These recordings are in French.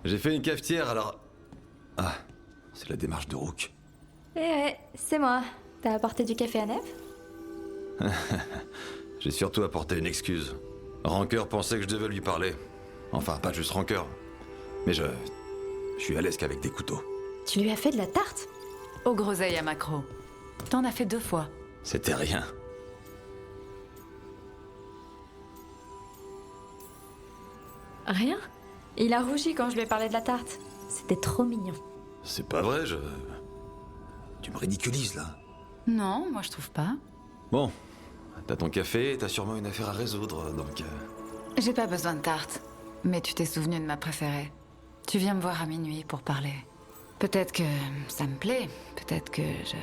J'ai fait une cafetière alors... Ah, c'est la démarche de Rook. Eh ouais, c'est moi. T'as apporté du café à Neve? J'ai surtout apporté une excuse. Rancœur pensait que je devais lui parler. Enfin, pas juste Rancœur. Mais je suis à l'aise qu'avec des couteaux. Tu lui as fait de la tarte? Aux groseilles à Macro. T'en as fait 2 fois. C'était rien. Rien? Il a rougi quand je lui ai parlé de la tarte. C'était trop mignon. C'est pas vrai, Tu me ridiculises, là. Non, moi je trouve pas. Bon, t'as ton café, t'as sûrement une affaire à résoudre, donc... J'ai pas besoin de tarte. Mais tu t'es souvenu de ma préférée. Tu viens me voir à minuit pour parler. Peut-être que ça me plaît. Peut-être que je...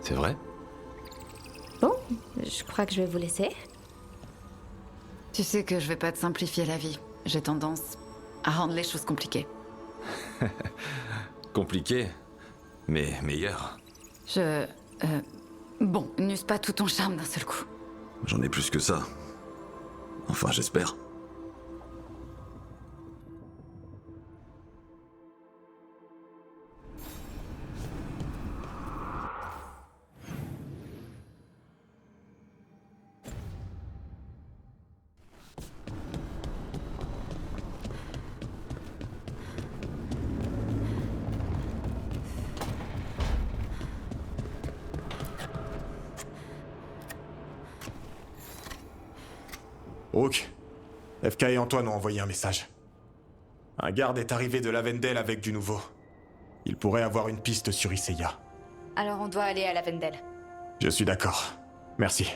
C'est vrai? Bon, je crois que je vais vous laisser. Tu sais que je vais pas te simplifier la vie. J'ai tendance à rendre les choses compliquées. Compliqué, mais meilleur. Bon, n'use pas tout ton charme d'un seul coup. J'en ai plus que ça. Enfin, j'espère. Rook, FK et Antoine ont envoyé un message. Un garde est arrivé de Lavendel avec du nouveau. Il pourrait avoir une piste sur Iseya. Alors on doit aller à la Vendel. Je suis d'accord. Merci.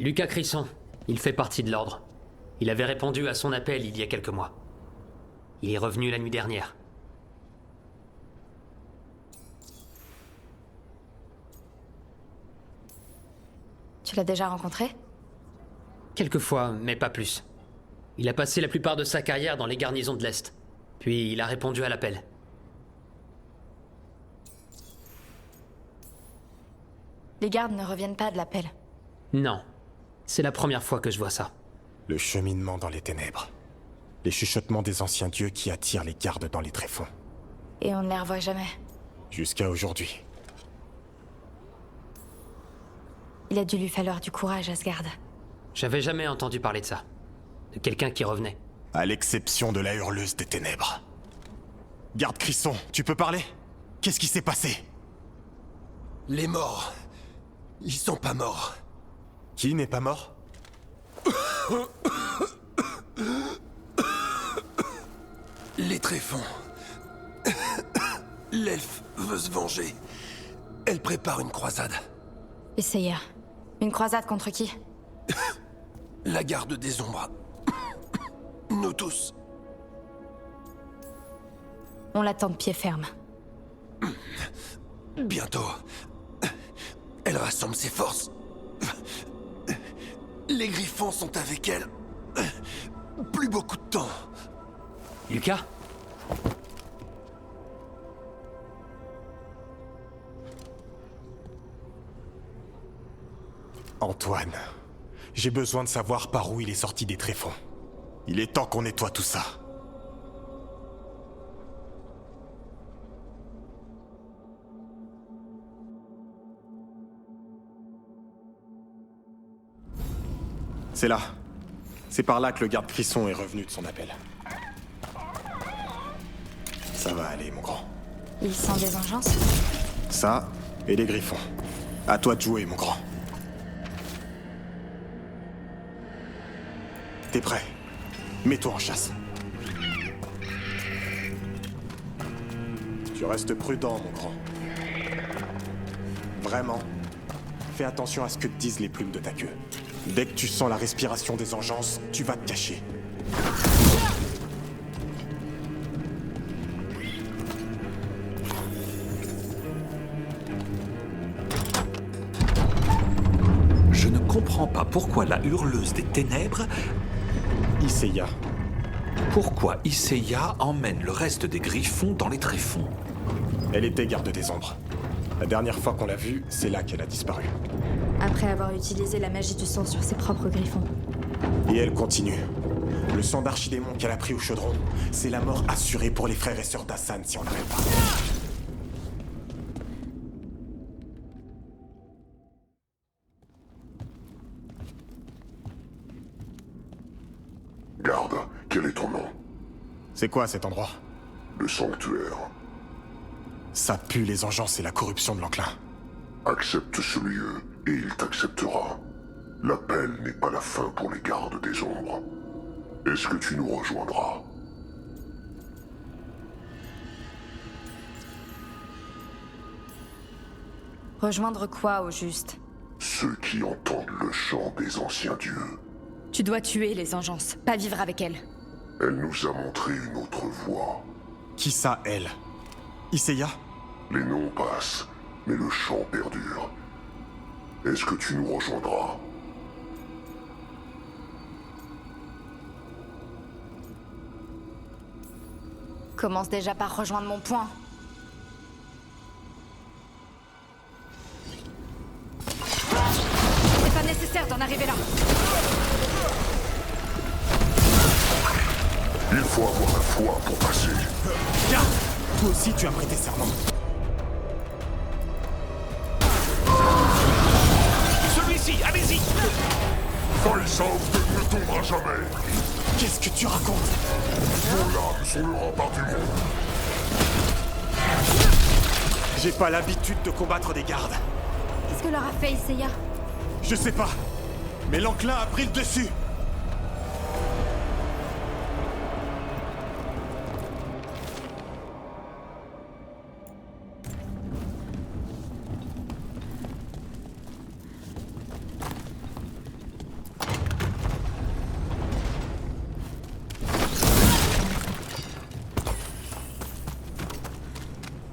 Lucas Crisson, il fait partie de l'Ordre. Il avait répondu à son appel il y a quelques mois. Il est revenu la nuit dernière. Tu l'as déjà rencontré? Quelques fois, mais pas plus. Il a passé la plupart de sa carrière dans les garnisons de l'Est. Puis il a répondu à l'appel. Les gardes ne reviennent pas de l'appel. Non. C'est la première fois que je vois ça. Le cheminement dans les ténèbres. Les chuchotements des anciens dieux qui attirent les gardes dans les tréfonds. Et on ne les revoit jamais. Jusqu'à aujourd'hui. Il a dû lui falloir du courage, Asgard. J'avais jamais entendu parler de ça. De quelqu'un qui revenait. À l'exception de la hurleuse des ténèbres. Garde Crisson, tu peux parler? Qu'est-ce qui s'est passé? Les morts. Ils sont pas morts. Qui n'est pas mort? Les tréfonds. L'elfe veut se venger. Elle prépare une croisade. Essaya. Une croisade contre qui? La garde des ombres. Nous tous. On l'attend de pied ferme. Bientôt. Elle rassemble ses forces. Les griffons sont avec elle. Plus beaucoup de temps. Lucas? Antoine, j'ai besoin de savoir par où il est sorti des tréfonds. Il est temps qu'on nettoie tout ça. C'est là. C'est par là que le garde Crisson est revenu de son appel. Ça va aller, mon grand. Il sent des vengeances? Ça, et les griffons. À toi de jouer, mon grand. T'es prêt? Mets-toi en chasse. Tu restes prudent, mon grand. Vraiment. Fais attention à ce que te disent les plumes de ta queue. Dès que tu sens la respiration des engeances, tu vas te cacher. Je ne comprends pas pourquoi la hurleuse des ténèbres... Isaiah. Pourquoi Isaiah emmène le reste des griffons dans les tréfonds? Elle était garde des ombres. La dernière fois qu'on l'a vue, c'est là qu'elle a disparu. Après avoir utilisé la magie du sang sur ses propres griffons. Et elle continue. Le sang d'archidémon qu'elle a pris au chaudron, c'est la mort assurée pour les frères et sœurs d'Hassan si on l'arrête pas. Garde, quel est ton nom? C'est quoi cet endroit? Le sanctuaire. Ça pue les engeances et la corruption de l'enclin. Accepte ce lieu, et il t'acceptera. L'appel n'est pas la fin pour les gardes des ombres. Est-ce que tu nous rejoindras? Rejoindre quoi, au juste? Ceux qui entendent le chant des anciens dieux. Tu dois tuer les engeances, pas vivre avec elles. Elle nous a montré une autre voie. Qui ça, elle? Isaiah? Les noms passent, mais le chant perdure. Est-ce que tu nous rejoindras? Commence déjà par rejoindre mon point. C'est pas nécessaire d'en arriver là. Il faut avoir la foi pour passer. Garde! Toi aussi, tu as prêté serment. Celui-ci, allez-y! Faisal ne tombera jamais. Qu'est-ce que tu racontes? Nos lames sont le rempart du monde. J'ai pas l'habitude de combattre des gardes. Qu'est-ce que leur a fait Isaiah? Je sais pas. Mais l'enclin a pris le dessus.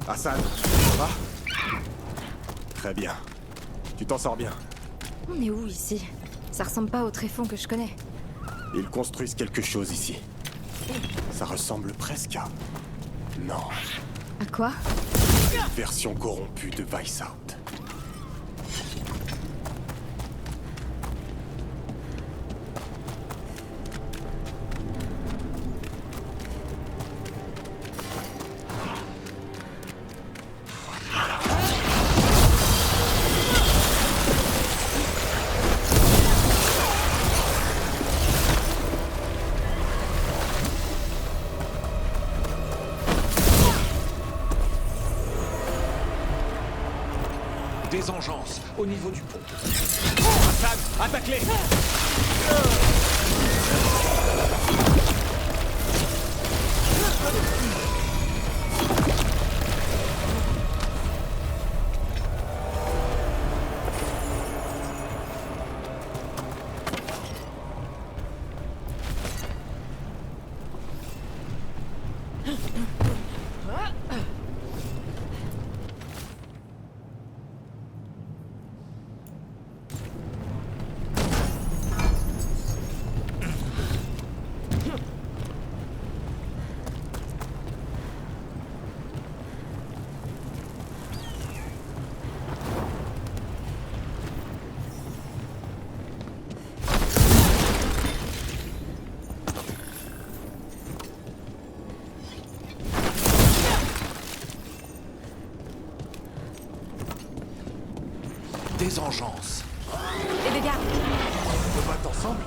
Hassan, ça va? Très bien. Tu t'en sors bien. On est où ici? Ça ressemble pas au tréfonds que je connais. Ils construisent quelque chose ici. Ça ressemble presque à... Non. À quoi? Une version corrompue de Vice Out. Des engeances au niveau du pont. Hassan, attaque-les! Des engeances. Et des gardes. On peut battre ensemble?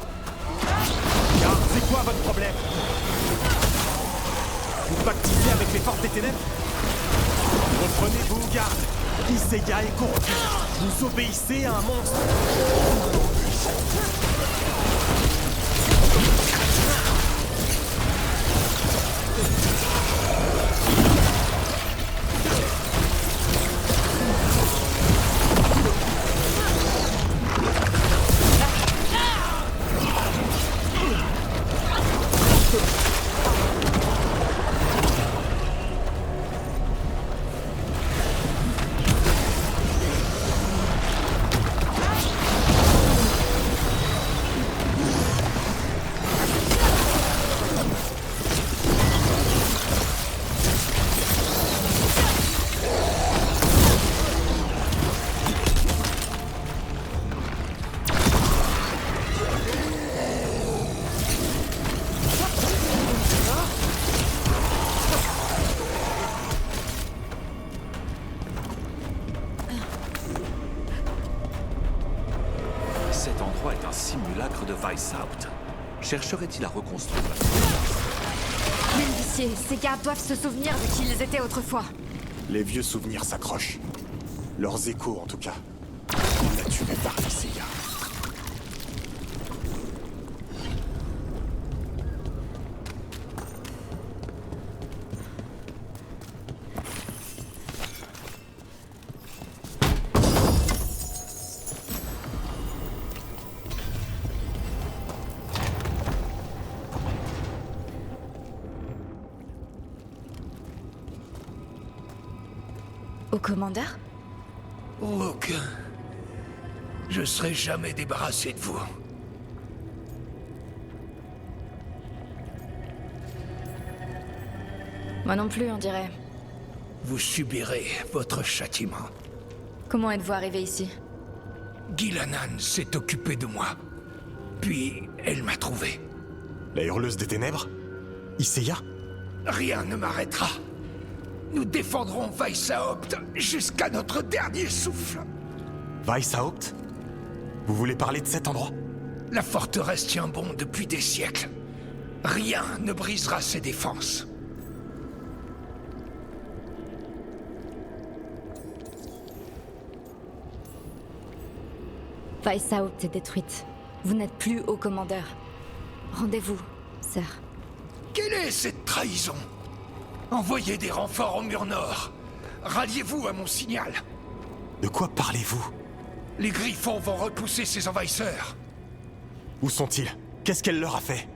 Garde, c'est quoi votre problème? Vous pactisez avec les forces des ténèbres? Reprenez-vous, garde! Isaiah est corrompu. Vous obéissez à un monstre. Cet endroit est un simulacre de Weishaupt. Chercherait-il à reconstruire la... L'huissier, ces gardes doivent se souvenir de qui ils étaient autrefois. Les vieux souvenirs s'accrochent. Leurs échos, en tout cas. Il l'a tué par Isaiah. Au commandeur? Aucun. Je serai jamais débarrassé de vous. Moi non plus, on dirait. Vous subirez votre châtiment. Comment êtes-vous arrivé ici? Ghilanane s'est occupée de moi. Puis, elle m'a trouvé. La hurleuse des ténèbres? Isaiah? Rien ne m'arrêtera. Nous défendrons Weishaupt jusqu'à notre dernier souffle. Weishaupt? Vous voulez parler de cet endroit? La forteresse tient bon depuis des siècles. Rien ne brisera ses défenses. Weishaupt est détruite. Vous n'êtes plus haut commandeur. Rendez-vous, sir. Quelle est cette trahison? Envoyez des renforts au mur nord. Ralliez-vous à mon signal. De quoi parlez-vous? Les Griffons vont repousser ces envahisseurs. Où sont-ils? Qu'est-ce qu'elle leur a fait?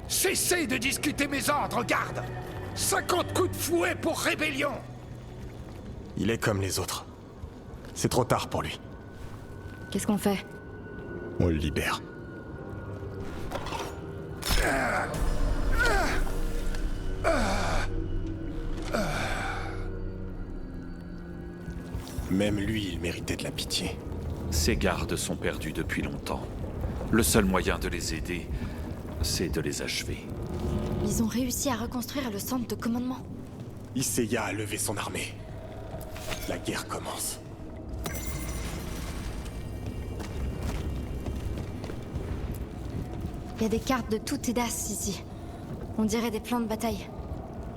Cessez de discuter mes ordres, garde! 50 coups de fouet pour rébellion! Il est comme les autres. C'est trop tard pour lui. Qu'est-ce qu'on fait? On le libère. Même lui, il méritait de la pitié. Ces gardes sont perdus depuis longtemps. Le seul moyen de les aider, c'est de les achever. Ils ont réussi à reconstruire le centre de commandement. Isaiah a levé son armée. La guerre commence. Il y a des cartes de tout Tédas ici. On dirait des plans de bataille.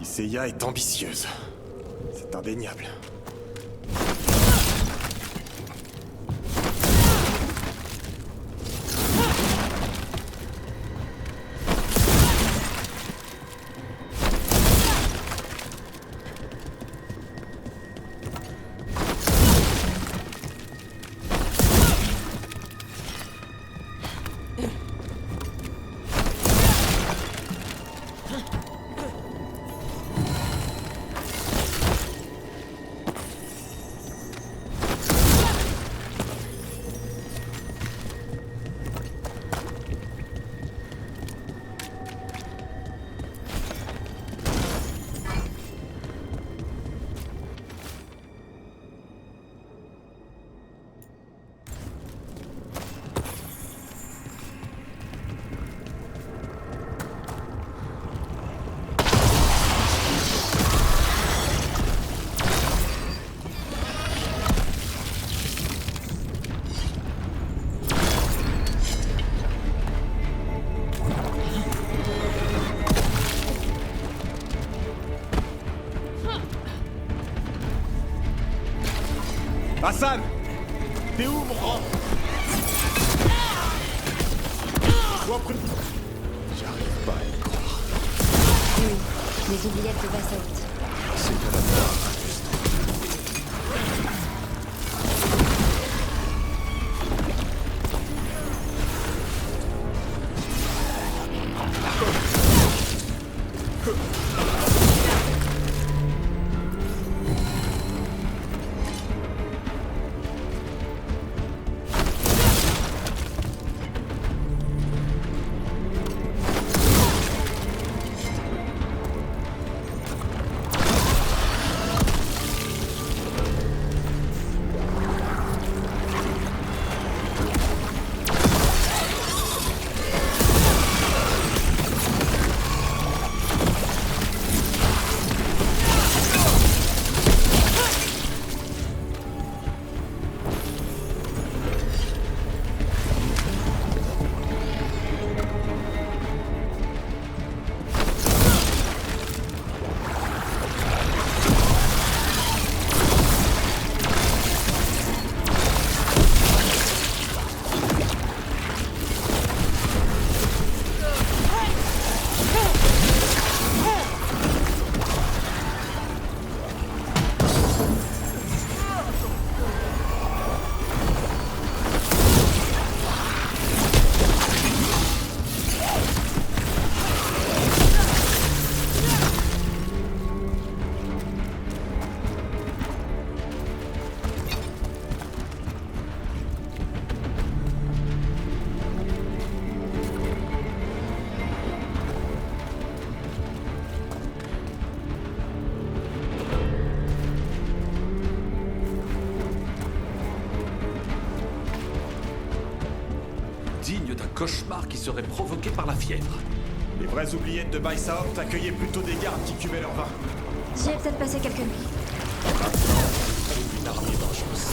Isaiah est ambitieuse. C'est indéniable. Hassan! T'es où, mon grand? Sois prudent. J'arrive pas à y croire. Oui, les oubliettes de Weishaupt. C'est à la part. digne d'un cauchemar qui serait provoqué par la fièvre. Les vraies oubliettes de Baïsaop accueillaient plutôt des gardes qui cuvaient leur vin. J'y ai peut-être passé quelques nuits. Une armée dangereuse.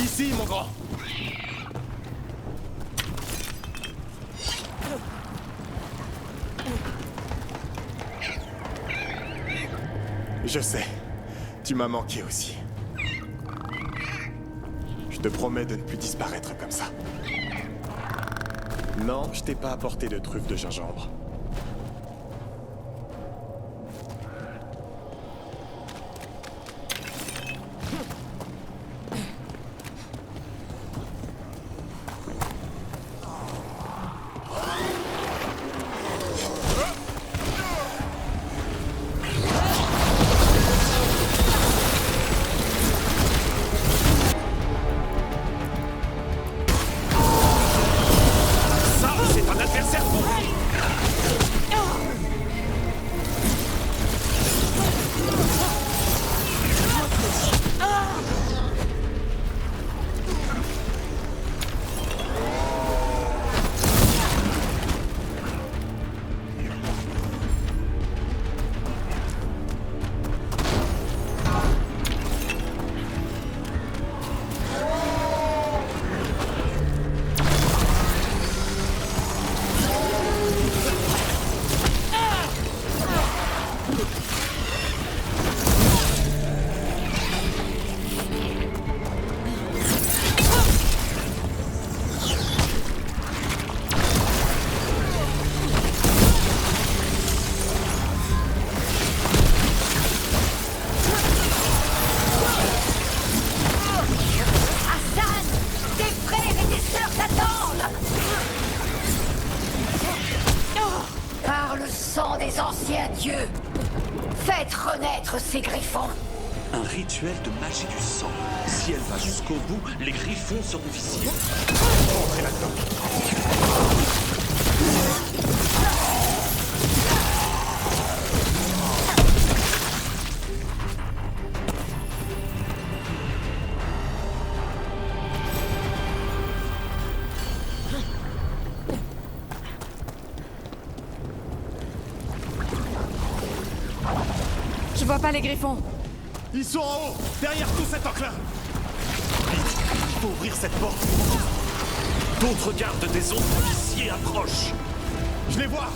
Ici, mon grand. Je sais, tu m'as manqué aussi. Je te promets de ne plus disparaître comme ça. Non, je t'ai pas apporté de truffes de gingembre. Faites renaître ces griffons. Un rituel de magie du sang. Si elle va jusqu'au bout, les griffons seront viciés. Entrez là-dedans. Je vois pas les griffons. Ils sont en haut, derrière tout cet enclin. Vite, il faut ouvrir cette porte. D'autres gardes des ombres viciés approchent. Je les vois.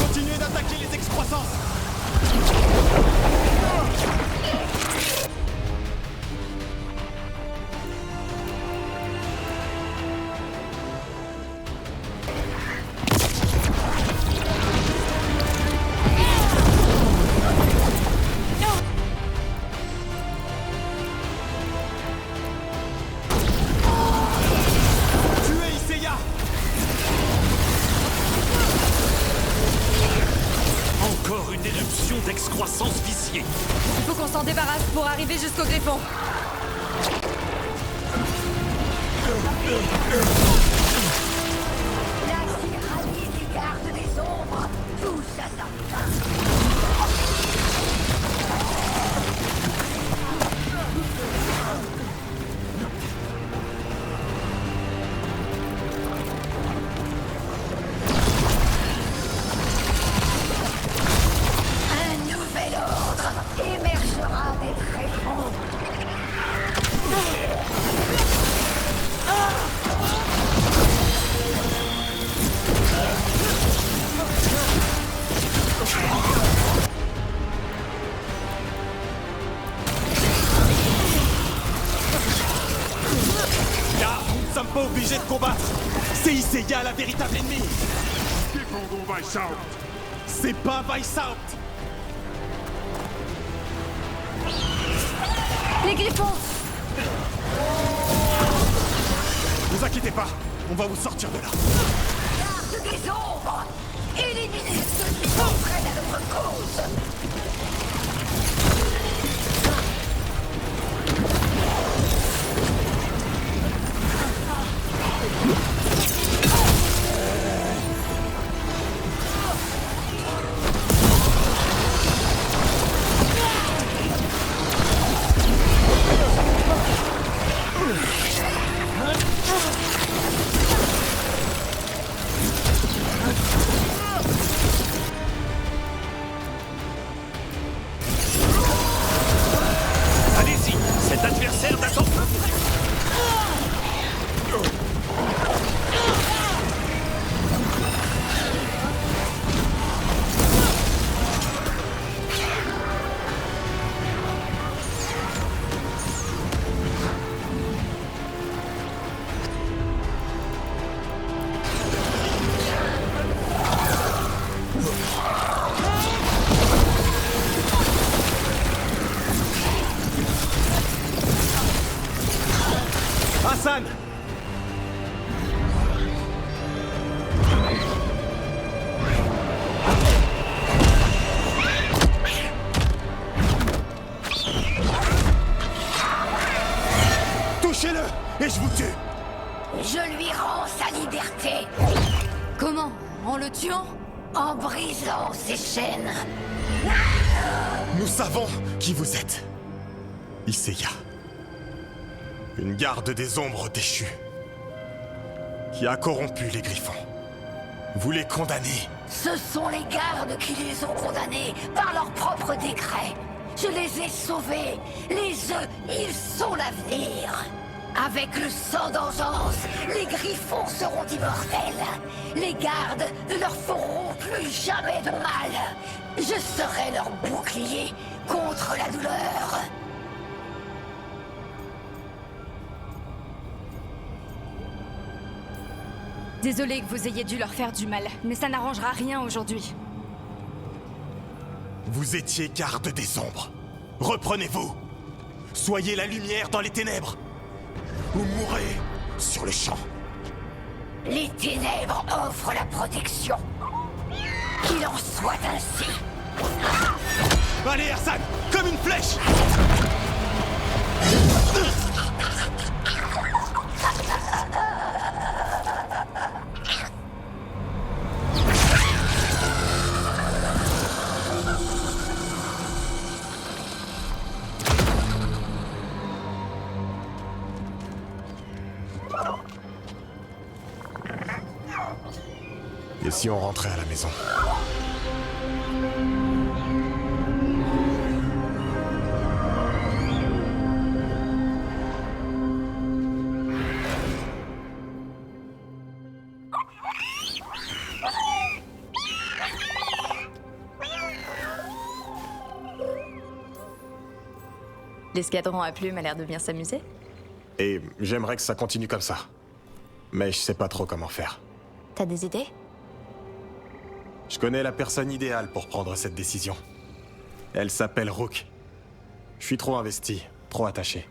Continuez d'attaquer les excroissances. Encore une éruption d'excroissance viciée. Il faut qu'on s'en débarrasse pour arriver jusqu'au griffon. La tyrannie des gardes des ombres, tous à sa fin. y a la véritable ennemie. Défendons Weishaupt. C'est pas Weishaupt. Les griffons! Vous inquiétez pas, on va vous sortir de là. Garde des ombres! Éliminez ceux qui s'entraînent à notre cause! Allez-y, cet adversaire n'attend pas. Hassan! Touchez-le et je vous tue! Je lui rends sa liberté Comment? En le tuant? en brisant ses chaînes. Nous savons qui vous êtes. Iseya. Une garde des ombres déchue. Qui a corrompu les griffons. Vous les condamnez. Ce sont les gardes qui les ont condamnés par leur propre décret. Je les ai sauvés. Les œufs, ils sont l'avenir. Avec le sang d'engeance, les griffons seront immortels. Les gardes ne leur feront plus jamais de mal. Je serai leur bouclier contre la douleur. Désolé que vous ayez dû leur faire du mal, mais ça n'arrangera rien aujourd'hui. Vous étiez garde des ombres. Reprenez-vous. Soyez la lumière dans les ténèbres. Ou mourrez sur le champ. Les ténèbres offrent la protection. Qu'il en soit ainsi. Allez, Hassan, comme une flèche. Et si on rentrait à la maison? L'escadron à plumes a l'air de bien s'amuser. Et j'aimerais que ça continue comme ça. Mais je sais pas trop comment faire. T'as des idées? Je connais la personne idéale pour prendre cette décision. Elle s'appelle Rook. Je suis trop investi, trop attaché.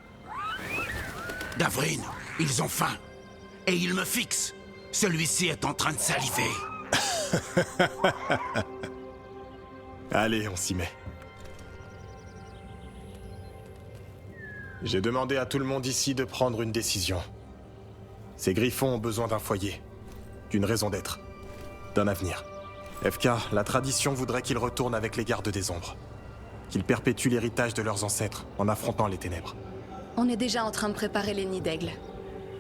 Davrin, ils ont faim. Et ils me fixent. Celui-ci est en train de saliver. Allez, on s'y met. J'ai demandé à tout le monde ici de prendre une décision. Ces griffons ont besoin d'un foyer, d'une raison d'être, d'un avenir. FK, la tradition voudrait qu'ils retournent avec les gardes des ombres. Qu'ils perpétuent l'héritage de leurs ancêtres en affrontant les ténèbres. On est déjà en train de préparer les nids d'aigle.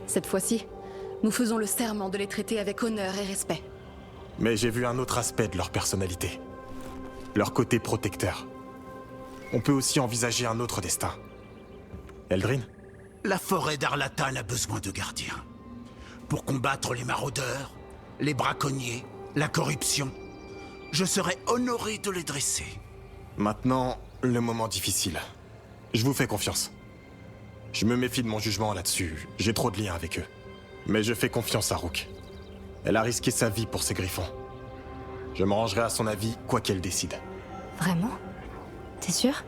Cette fois-ci, nous faisons le serment de les traiter avec honneur et respect. Mais j'ai vu un autre aspect de leur personnalité. Leur côté protecteur. On peut aussi envisager un autre destin. Eldrin? La forêt d'Arlatan a besoin de gardiens. Pour combattre les maraudeurs, les braconniers, la corruption. Je serais honoré de les dresser. Maintenant, le moment difficile. Je vous fais confiance. Je me méfie de mon jugement là-dessus. J'ai trop de liens avec eux. Mais je fais confiance à Rook. Elle a risqué sa vie pour ces griffons. Je me rangerai à son avis, quoi qu'elle décide. Vraiment? T'es sûr?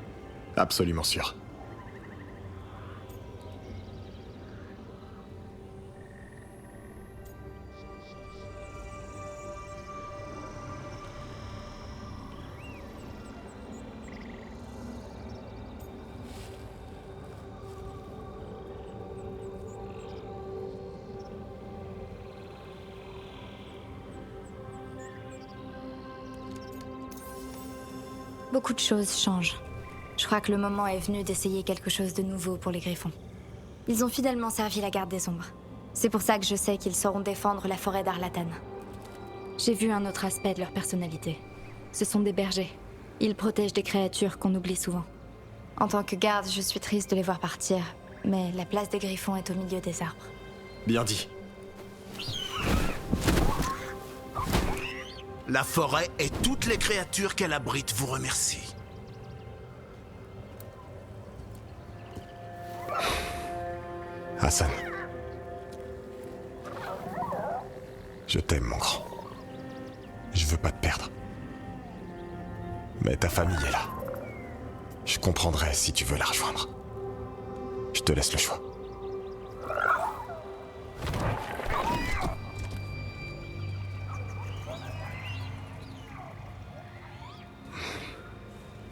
Absolument sûr. Beaucoup de choses changent. Je crois que le moment est venu d'essayer quelque chose de nouveau pour les Griffons. Ils ont fidèlement servi la garde des ombres. C'est pour ça que je sais qu'ils sauront défendre la forêt d'Arlatan. J'ai vu un autre aspect de leur personnalité. Ce sont des bergers. Ils protègent des créatures qu'on oublie souvent. En tant que garde, je suis triste de les voir partir, mais la place des Griffons est au milieu des arbres. Bien dit. La forêt et toutes les créatures qu'elle abrite vous remercient. Hassan. Je t'aime, mon grand. Je veux pas te perdre. Mais ta famille est là. Je comprendrai si tu veux la rejoindre. Je te laisse le choix.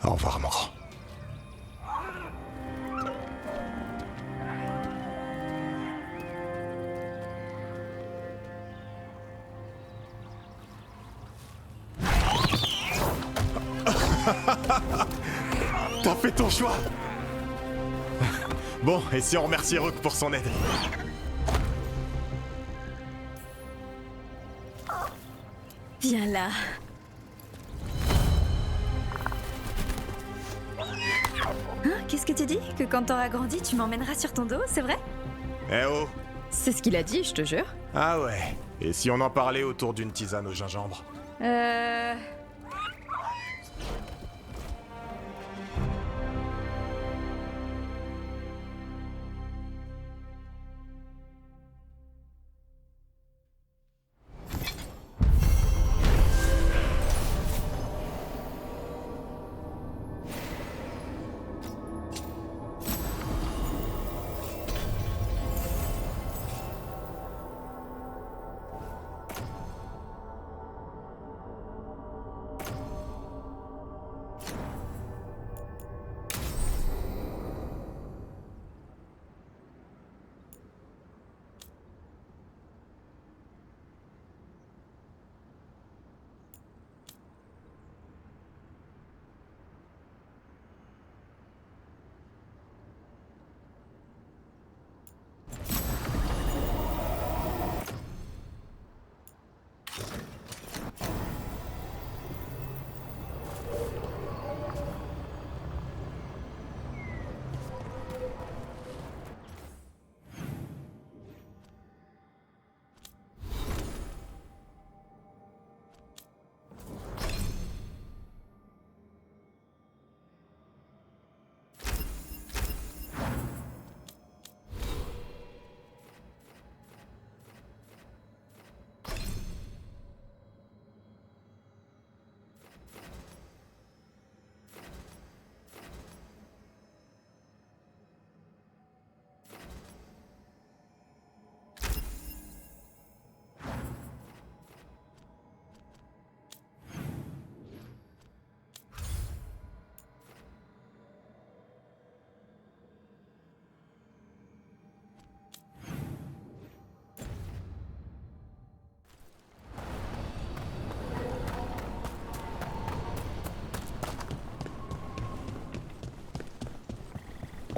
Au revoir, mon grand. T'as fait ton choix. Bon, et si on remercie Rook pour son aide? Viens là. Hein? Qu'est-ce que tu dis? Que quand t'auras grandi, tu m'emmèneras sur ton dos, c'est vrai? Eh oh! C'est ce qu'il a dit, je te jure. Ah ouais. Et si on en parlait autour d'une tisane au gingembre?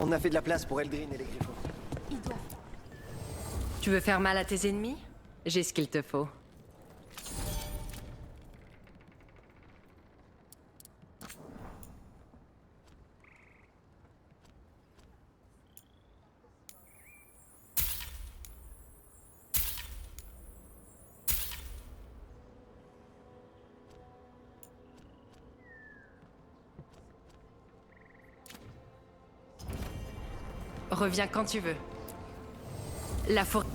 On a fait de la place pour Elgrin et les Griffons. Tu veux faire mal à tes ennemis? J'ai ce qu'il te faut. Reviens quand tu veux. La forêt...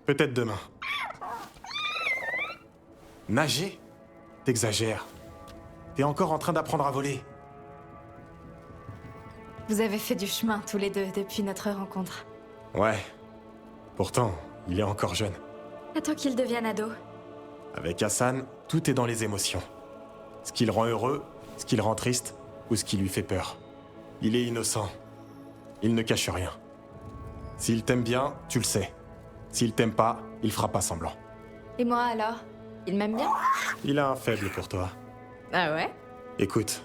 Peut-être demain. Nager? T'exagères. T'es encore en train d'apprendre à voler. Vous avez fait du chemin tous les deux depuis notre rencontre. Ouais. Pourtant, il est encore jeune. Attends qu'il devienne ado. Avec Hassan, tout est dans les émotions. Ce qui le rend heureux, ce qui le rend triste, ou ce qui lui fait peur. Il est innocent. Il ne cache rien. S'il t'aime bien, tu le sais. S'il t'aime pas, il fera pas semblant. Et moi alors? Il m'aime bien? Il a un faible pour toi. Ah ouais? Écoute,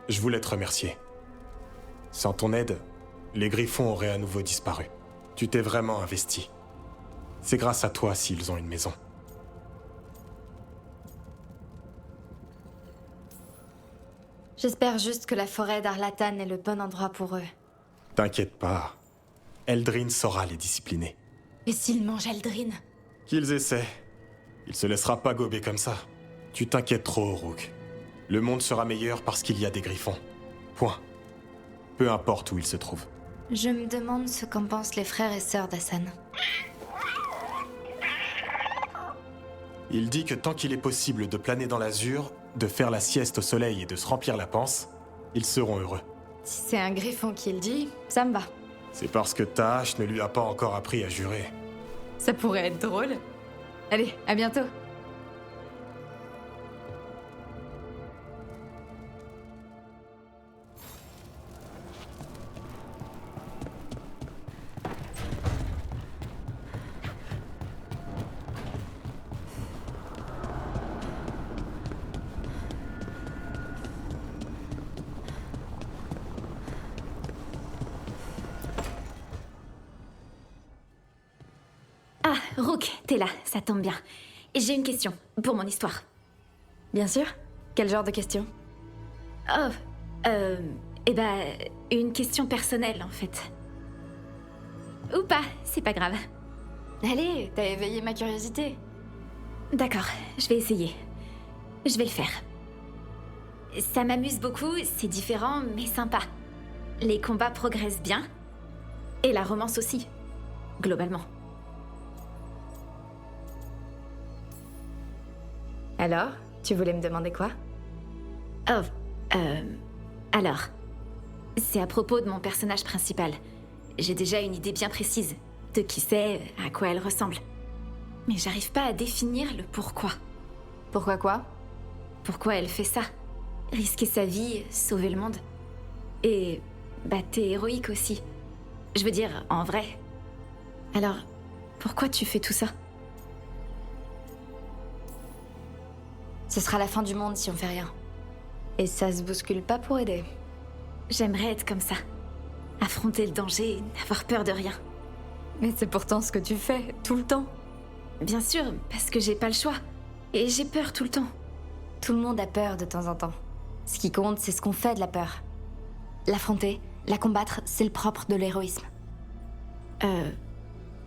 je voulais te remercier. Sans ton aide, les Griffons auraient à nouveau disparu. Tu t'es vraiment investi. C'est grâce à toi s'ils ont une maison. J'espère juste que la forêt d'Arlathan est le bon endroit pour eux. T'inquiète pas. Eldrin saura les discipliner. Et s'ils mangent Eldrin? Qu'ils essaient. Il se laissera pas gober comme ça. Tu t'inquiètes trop, Rook. Le monde sera meilleur parce qu'il y a des Griffons. Point. Peu importe où ils se trouvent. Je me demande ce qu'en pensent les frères et sœurs d'Hassan. Il dit que tant qu'il est possible de planer dans l'azur, de faire la sieste au soleil et de se remplir la panse, ils seront heureux. Si c'est un griffon qui le dit, ça me va. C'est parce que Tahash ne lui a pas encore appris à jurer. Ça pourrait être drôle. Allez, à bientôt. Ah, Rook, t'es là, ça tombe bien. Et j'ai une question, pour mon histoire. Bien sûr. Quel genre de question? Oh, une question personnelle, en fait. Ou pas, c'est pas grave. Allez, t'as éveillé ma curiosité. D'accord, je vais essayer. Je vais le faire. Ça m'amuse beaucoup, c'est différent, mais sympa. Les combats progressent bien. Et la romance aussi, globalement. Alors, tu voulais me demander quoi? Oh, alors, c'est à propos de mon personnage principal. J'ai déjà une idée bien précise de qui c'est, à quoi elle ressemble. Mais j'arrive pas à définir le pourquoi. Pourquoi quoi? Pourquoi elle fait ça? Risquer sa vie, sauver le monde. Et, t'es héroïque aussi. Je veux dire, en vrai. Alors, pourquoi tu fais tout ça? Ce sera la fin du monde si on fait rien. Et ça se bouscule pas pour aider. J'aimerais être comme ça. Affronter le danger, n'avoir peur de rien. Mais c'est pourtant ce que tu fais, tout le temps. Bien sûr, parce que j'ai pas le choix. Et j'ai peur tout le temps. Tout le monde a peur de temps en temps. Ce qui compte, c'est ce qu'on fait de la peur. L'affronter, la combattre, c'est le propre de l'héroïsme.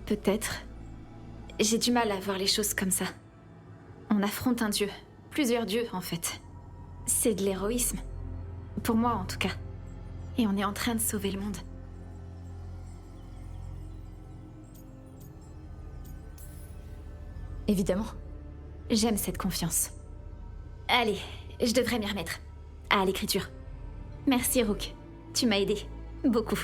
Peut-être. J'ai du mal à voir les choses comme ça. On affronte un dieu. Plusieurs dieux, en fait. C'est de l'héroïsme. Pour moi, en tout cas. Et on est en train de sauver le monde. Évidemment. J'aime cette confiance. Allez, je devrais m'y remettre. À l'écriture. Merci, Rook. Tu m'as aidé. Beaucoup.